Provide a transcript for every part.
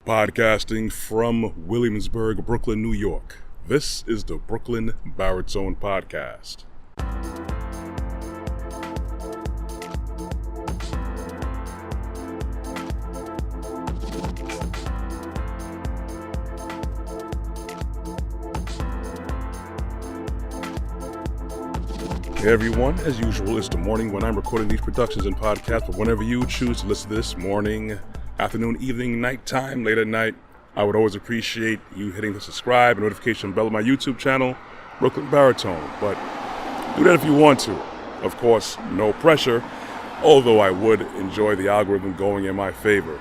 Podcasting from Williamsburg, Brooklyn, New York. This is the Brooklyn Baritone Podcast. Hey everyone, as usual, it's the morning when I'm recording these productions and podcasts, but whenever you choose to listen to this, morning, afternoon, evening, nighttime, late at night, I would always appreciate you hitting the subscribe and notification bell on my YouTube channel, Brooklyn Baritone. But do that if you want to. Of course, no pressure, although I would enjoy the algorithm going in my favor.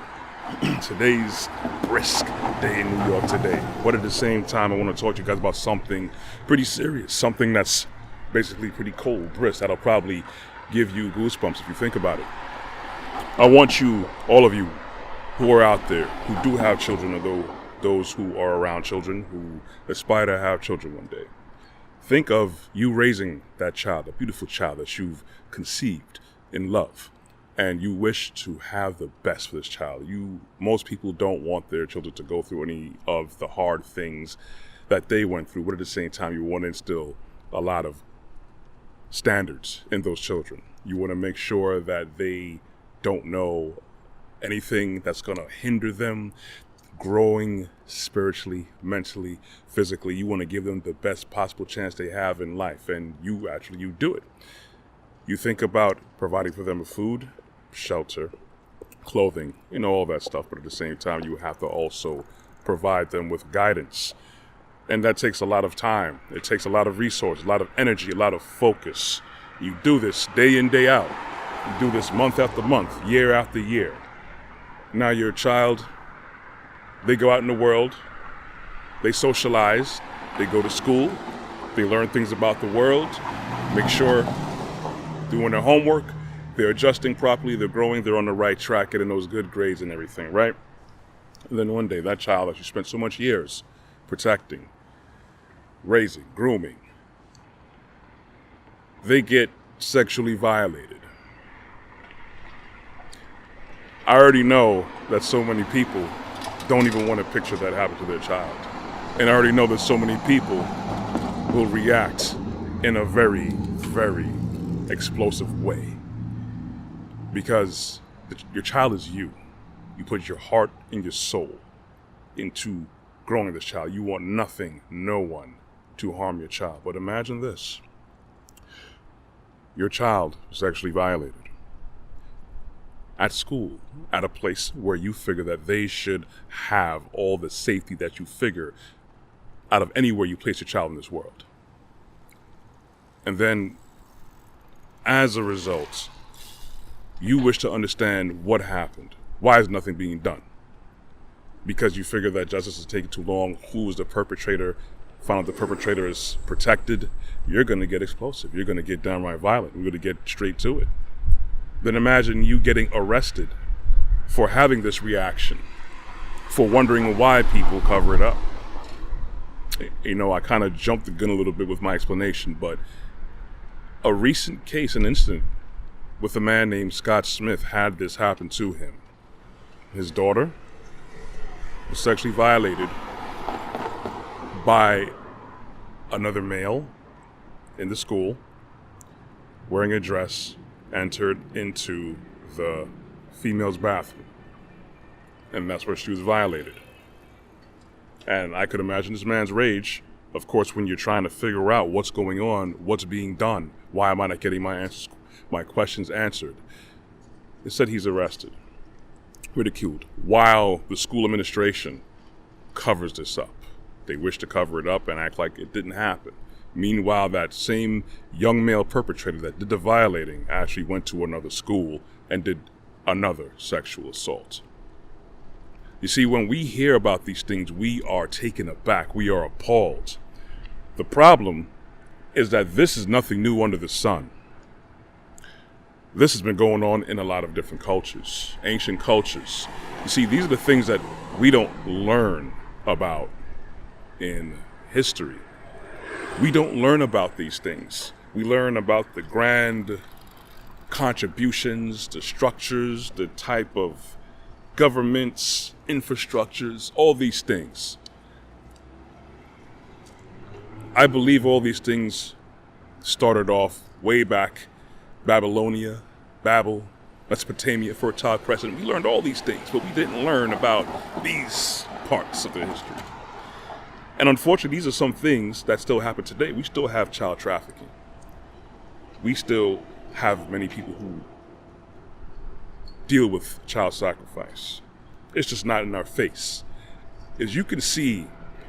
Today's brisk day in New York today. But at the same time, I want to talk to you guys about something pretty serious, something that's basically pretty cold, brisk, that'll probably give you goosebumps if you think about it. I want you, all of you, who are out there, who do have children, or those who are around children, who aspire to have children one day. Think of you raising that child, a beautiful child that you've conceived in love, and you wish to have the best for this child. Most people don't want their children to go through any of the hard things that they went through, but at the same time, you want to instill a lot of standards in those children. You want to make sure that they don't know anything that's going to hinder them growing spiritually, mentally, physically. You want to give them the best possible chance they have in life, and you do it. You think about providing for them with food, shelter, clothing, all that stuff, but at the same time, you have to also provide them with guidance. And that takes a lot of time. It takes a lot of resources, a lot of energy, a lot of focus. You do this day in, day out. You do this month after month, year after year. Now your child, they go out in the world, they socialize, they go to school, they learn things about the world, make sure doing their homework, they're adjusting properly, they're growing, they're on the right track, getting those good grades and everything, right? And then one day, that child that you spent so much years protecting, raising, grooming, they get sexually violated. I already know that so many people don't even want to picture that happen to their child. And I already know that so many people will react in a very, very explosive way. Because your child is you. You put your heart and your soul into growing this child. You want nothing, no one to harm your child. But imagine this. Your child was sexually violated at school, at a place where you figure that they should have all the safety that you figure out of anywhere you place your child in this world. And then, as a result, you wish to understand what happened. Why is nothing being done? Because you figure that justice is taking too long. Who is the perpetrator? Found out the perpetrator is protected. You're going to get explosive. You're going to get downright violent. We're going to get straight to it. Then imagine you getting arrested for having this reaction, for wondering why people cover it up. I kind of jumped the gun a little bit with my explanation, but a recent case, an incident with a man named Scott Smith had this happen to him. His daughter was sexually violated by another male in the school, wearing a dress, entered into the female's bathroom. And that's where she was violated. And I could imagine this man's rage, of course, when you're trying to figure out what's going on, what's being done, why am I not getting my questions answered. Instead, he's arrested, ridiculed, while the school administration covers this up. They wish to cover it up and act like it didn't happen. Meanwhile, that same young male perpetrator that did the violating actually went to another school and did another sexual assault. You see, when we hear about these things, we are taken aback. We are appalled. The problem is that this is nothing new under the sun. This has been going on in a lot of different cultures, ancient cultures. You see, these are the things that we don't learn about in history. We don't learn about these things. We learn about the grand contributions, the structures, the type of governments, infrastructures, all these things. I believe all these things started off way back, Babylonia, Babel, Mesopotamia, Fertile Crescent. We learned all these things, but we didn't learn about these parts of the history. And unfortunately, these are some things that still happen today. We still have child trafficking. We still have many people who deal with child sacrifice. It's just not in our face. As you can see,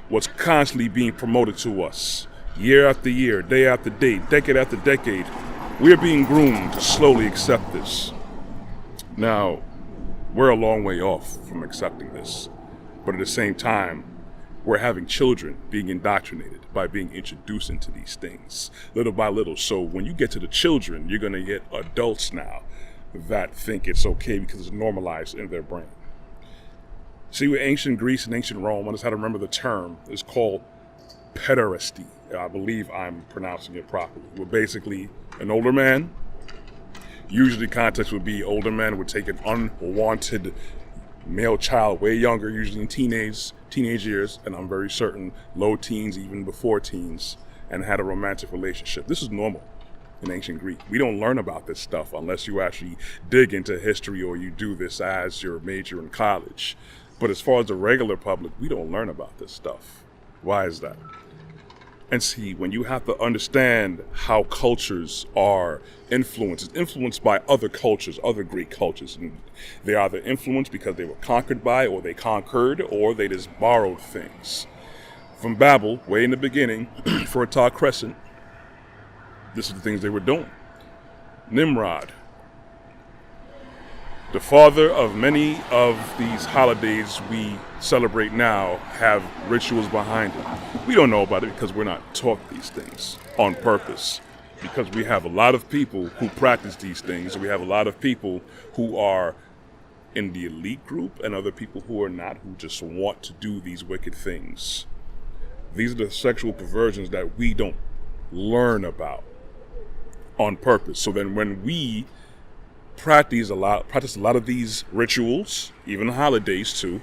what's constantly being promoted to us, year after year, day after day, decade after decade, we're being groomed to slowly accept this. Now, we're a long way off from accepting this, but at the same time, we're having children being indoctrinated by being introduced into these things, little by little. So when you get to the children, you're gonna get adults now that think it's okay because it's normalized in their brain. See, with ancient Greece and ancient Rome, I just had to remember the term, it's called pederasty. I believe I'm pronouncing it properly. Where basically an older man, usually context would be older man would take an unwanted male child, way younger, usually in teenage years, and I'm very certain low teens, even before teens, and had a romantic relationship. This is normal in ancient Greek. We don't learn about this stuff unless you actually dig into history or you do this as your major in college. But as far as the regular public, we don't learn about this stuff. Why is that? And see, when you have to understand how cultures are influenced by other cultures, other great cultures, and they're either influenced because they were conquered by, or they conquered, or they just borrowed things. From Babel, way in the beginning, Fertile Crescent, this is the things they were doing. Nimrod, the father of many of these holidays we celebrate now, have rituals behind it. We don't know about it because we're not taught these things on purpose. Because we have a lot of people who practice these things. We have a lot of people who are in the elite group and other people who are not, who just want to do these wicked things. These are the sexual perversions that we don't learn about on purpose. So then when we practice a lot of these rituals, even holidays too,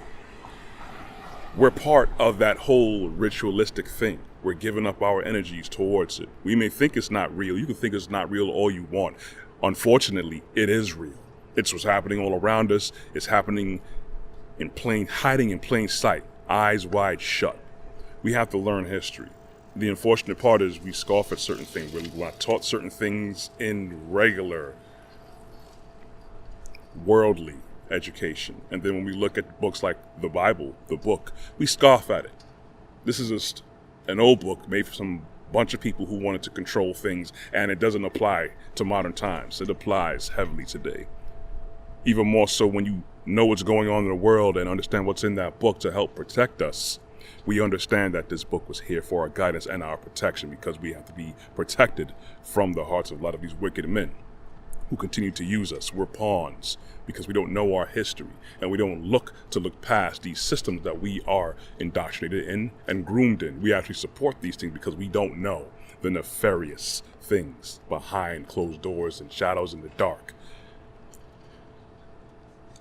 we're part of that whole ritualistic thing. We're giving up our energies towards it. We may think it's not real. You can think it's not real all you want. Unfortunately, it is real. It's what's happening all around us. It's happening hiding in plain sight, eyes wide shut. We have to learn history. The unfortunate part is we scoff at certain things. We're not taught certain things in regular worldly education. And then when we look at books like the Bible, the book, we scoff at it. This is just an old book made for some bunch of people who wanted to control things, and it doesn't apply to modern times. It applies heavily today. Even more so when you know what's going on in the world and understand what's in that book to help protect us. We understand that this book was here for our guidance and our protection, because we have to be protected from the hearts of a lot of these wicked men who continue to use us. We're pawns because we don't know our history, and we don't look past these systems that we are indoctrinated in and groomed in. We actually support these things because we don't know the nefarious things behind closed doors and shadows in the dark.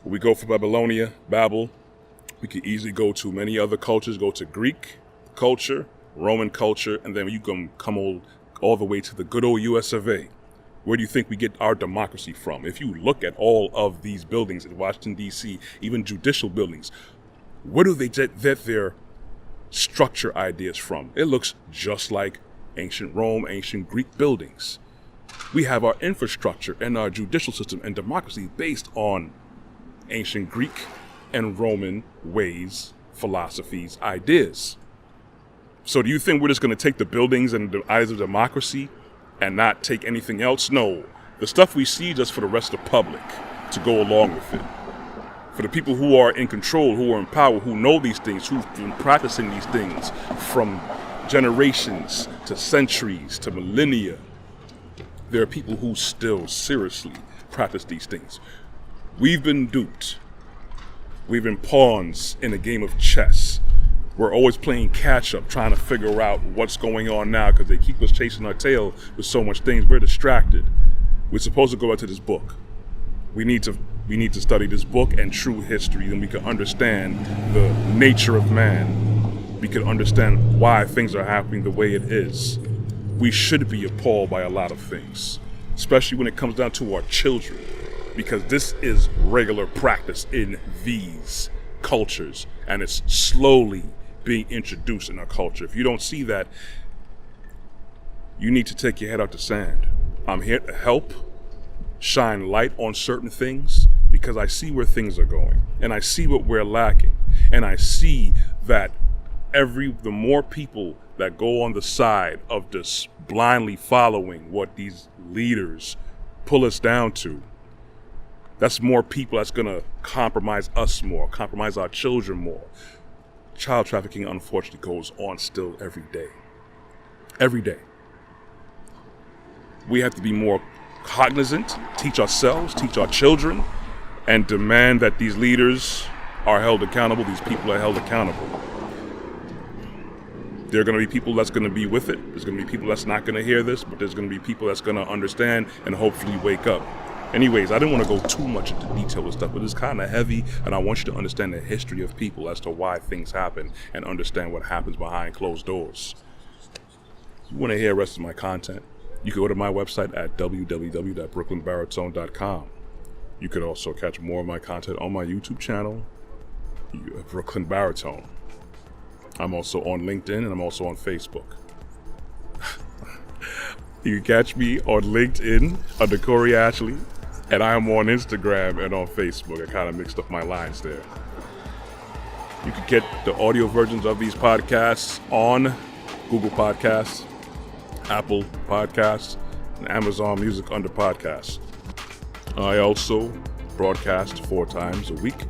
When we go for Babylonia, Babel, we could easily go to many other cultures, go to Greek culture, Roman culture, and then you can come all the way to the good old US of A. Where do you think we get our democracy from? If you look at all of these buildings in Washington, D.C., even judicial buildings, where do they get their structure ideas from? It looks just like ancient Rome, ancient Greek buildings. We have our infrastructure and our judicial system and democracy based on ancient Greek and Roman ways, philosophies, ideas. So do you think we're just going to take the buildings and the ideas of democracy and not take anything else? No. The stuff we see just for the rest of the public to go along with it. For the people who are in control, who are in power, who know these things, who've been practicing these things from generations to centuries to millennia, there are people who still seriously practice these things. We've been duped. We've been pawns in a game of chess. We're always playing catch up, trying to figure out what's going on now because they keep us chasing our tail with so much things. We're distracted. We're supposed to go back to this book. We need to We need to study this book and true history, then we can understand the nature of man. We can understand why things are happening the way it is. We should be appalled by a lot of things, especially when it comes down to our children, because this is regular practice in these cultures, and it's slowly being introduced in our culture. If you don't see that, you need to take your head out the sand. I'm here to help shine light on certain things because I see where things are going, and I see what we're lacking, and I see that the more people that go on the side of just blindly following what these leaders pull us down to, that's more people that's gonna compromise us more, compromise our children more. Child trafficking, unfortunately, goes on still every day. Every day. We have to be more cognizant, teach ourselves, teach our children, and demand that these leaders are held accountable, these people are held accountable. There are going to be people that's going to be with it. There's going to be people that's not going to hear this, but there's going to be people that's going to understand and hopefully wake up. Anyways, I didn't want to go too much into detail with stuff, but it's kind of heavy, and I want you to understand the history of people as to why things happen and understand what happens behind closed doors. If you want to hear the rest of my content, you can go to my website at www.brooklynbaritone.com. You could also catch more of my content on my YouTube channel, Brooklyn Baritone. I'm also on LinkedIn and I'm also on Facebook. You can catch me on LinkedIn under Corey Ashley, and I am on Instagram and on Facebook. I kind of mixed up my lines there. You can get the audio versions of these podcasts on Google Podcasts, Apple Podcasts, and Amazon Music under Podcasts. I also broadcast 4 times a week,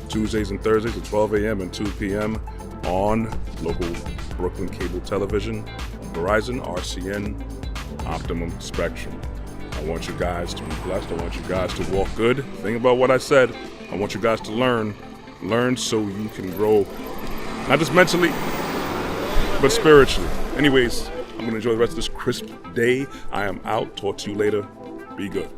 Tuesdays and Thursdays at 12 a.m. and 2 p.m. on local Brooklyn cable television, Verizon, RCN, Optimum Spectrum. I want you guys to be blessed. I want you guys to walk good. Think about what I said. I want you guys to learn so you can grow, not just mentally, but spiritually. Anyways, I'm going to enjoy the rest of this crisp day. I am out. Talk to you later. Be good.